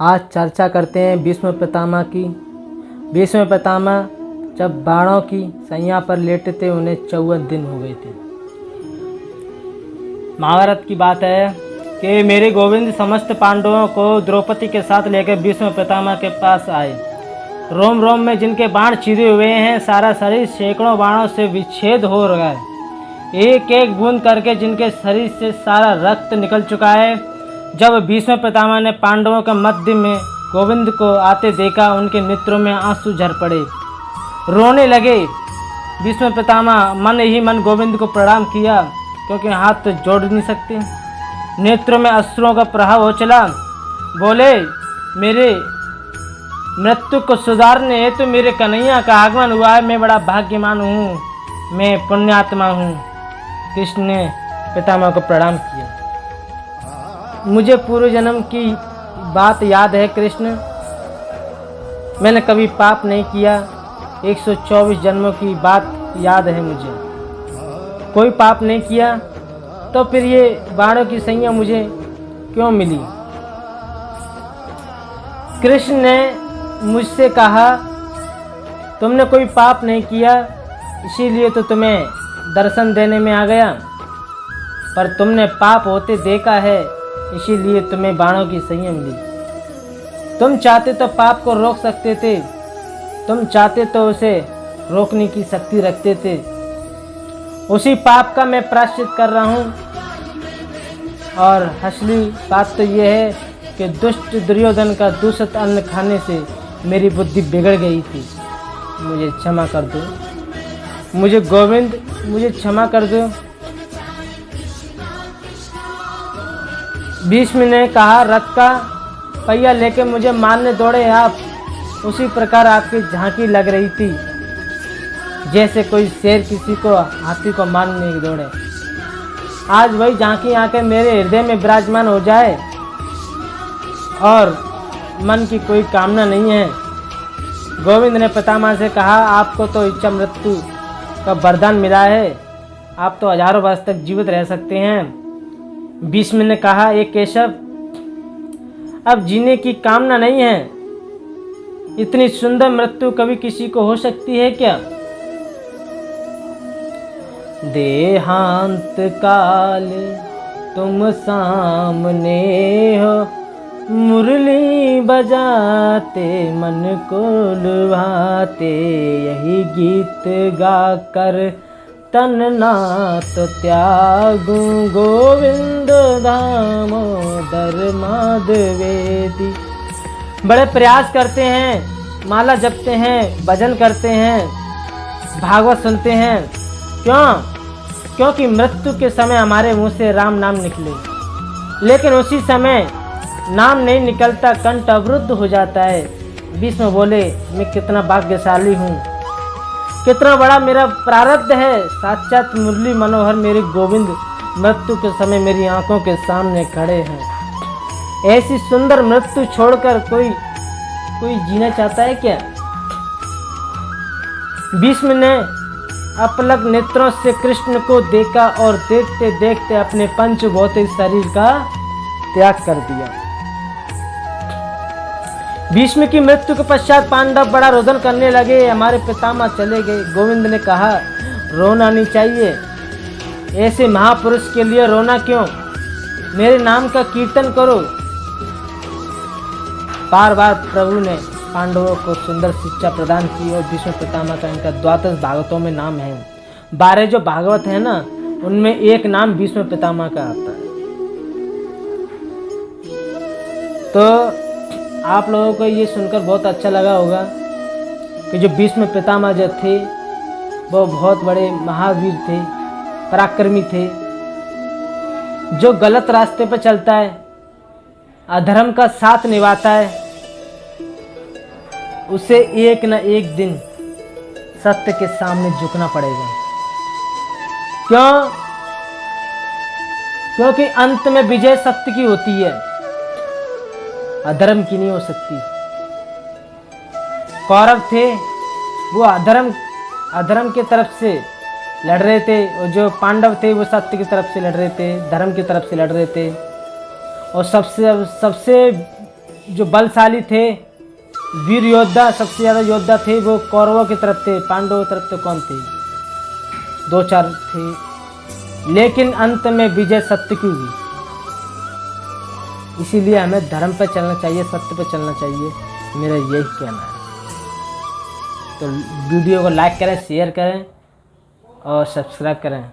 आज चर्चा करते हैं भीष्म पितामह की। भीष्म पितामह जब बाणों की सैया पर लेटे थे उन्हें 54 दिन हो गए थे। महाभारत की बात है कि मेरे गोविंद समस्त पांडवों को द्रौपदी के साथ लेकर भीष्म पितामह के पास आए। रोम रोम में जिनके बाण छिदे हुए हैं, सारा शरीर सैकड़ों बाणों से विच्छेद हो रहा है। एक एक बूंद करके जिनके शरीर से सारा रक्त निकल चुका है। जब भीष्म पितामह ने पांडवों के मध्य में गोविंद को आते देखा, उनके नेत्रों में आंसू झर पड़े, रोने लगे। भीष्म पितामह मन ही मन गोविंद को प्रणाम किया, क्योंकि हाथ तो जोड़ नहीं सकते। नेत्रों में अश्रुओं का प्रवाह हो चला। बोले, मेरे मृत्यु को सुधारने हेतु मेरे कन्हैया का आगमन हुआ है। मैं बड़ा भाग्यवान हूँ, मैं पुण्यात्मा हूँ। कृष्ण ने पितामह को प्रणाम किया। मुझे पूर्व जन्म की बात याद है कृष्ण, मैंने कभी पाप नहीं किया। 124 जन्मों की बात याद है मुझे, कोई पाप नहीं किया, तो फिर ये बाणों की सैया मुझे क्यों मिली? कृष्ण ने मुझसे कहा, तुमने कोई पाप नहीं किया, इसीलिए तो तुम्हें दर्शन देने में आ गया। पर तुमने पाप होते देखा है, इसीलिए तुम्हें बाणों की सैया मिली। तुम चाहते तो पाप को रोक सकते थे, तुम चाहते तो उसे रोकने की शक्ति रखते थे। उसी पाप का मैं प्रायश्चित कर रहा हूँ। और असली बात तो यह है कि दुष्ट दुर्योधन का दूषित अन्न खाने से मेरी बुद्धि बिगड़ गई थी। मुझे क्षमा कर दो, मुझे गोविंद मुझे क्षमा कर दो। भीष्म ने कहा, रथ का पहिया लेके मुझे मारने दौड़े आप, उसी प्रकार आपकी झांकी लग रही थी, जैसे कोई शेर किसी को हाथी को मारने दौड़े। आज वही झांकी आके मेरे हृदय में विराजमान हो जाए, और मन की कोई कामना नहीं है। गोविंद ने पितामह से कहा, आपको तो इच्छा मृत्यु का वरदान मिला है, आप तो हजारों वर्ष तक जीवित रह सकते हैं। भीष्म ने कहा, एक केशव, अब जीने की कामना नहीं है। इतनी सुंदर मृत्यु कभी किसी को हो सकती है क्या? देहांत काल तुम सामने हो, मुरली बजाते मन को लुभाते, यही गीत गाकर तननाथ त्यागू, गोविंद दामोदर माधवेदी। बड़े प्रयास करते हैं, माला जपते हैं, भजन करते हैं, भागवत सुनते हैं। क्यों? क्योंकि मृत्यु के समय हमारे मुंह से राम नाम निकले, लेकिन उसी समय नाम नहीं निकलता, कंठ अवरुद्ध हो जाता है। भीष्म बोले, मैं कितना भाग्यशाली हूँ, कितना बड़ा मेरा प्रारब्ध है। साक्षात मुरली मनोहर मेरे गोविंद मृत्यु के समय मेरी आंखों के सामने खड़े हैं। ऐसी सुंदर मृत्यु छोड़कर कोई जीना चाहता है क्या? भीष्म ने अपलक नेत्रों से कृष्ण को देखा और देखते देखते अपने पंचभौतिक शरीर का त्याग कर दिया। भीष्म की मृत्यु के पश्चात पांडव बड़ा रोदन करने लगे। हमारे पितामह चले गए। गोविंद ने कहा, रोना नहीं चाहिए, ऐसे महापुरुष के लिए रोना क्यों? मेरे नाम का कीर्तन करो। बार बार प्रभु ने पांडवों को सुंदर शिक्षा प्रदान की, और भीष्म पितामह का इनका द्वादश भागवतों में नाम है। 12 जो भागवत है ना, उनमें एक नाम भीष्म पितामह का आता है। तो आप लोगों को ये सुनकर बहुत अच्छा लगा होगा कि जो भीष्म पितामह जो थे वो बहुत बड़े महावीर थे, पराक्रमी थे। जो गलत रास्ते पर चलता है, अधर्म का साथ निभाता है, उसे एक न एक दिन सत्य के सामने झुकना पड़ेगा। क्यों? क्योंकि अंत में विजय सत्य की होती है, अधर्म की नहीं हो सकती। कौरव थे, वो अधर्म की तरफ से लड़ रहे थे, और जो पांडव थे वो सत्य की तरफ से लड़ रहे थे, धर्म की तरफ से लड़ रहे थे। और सबसे जो बलशाली थे, वीर योद्धा, सबसे ज़्यादा योद्धा थे वो कौरवों की तरफ थे। पांडवों की तरफ तो कौन थे, 2-4 थे, लेकिन अंत में विजय सत्य की हुई। इसीलिए हमें धर्म पर चलना चाहिए, सत्य पर चलना चाहिए, मेरा यही कहना है। तो वीडियो को लाइक करें, शेयर करें और सब्सक्राइब करें।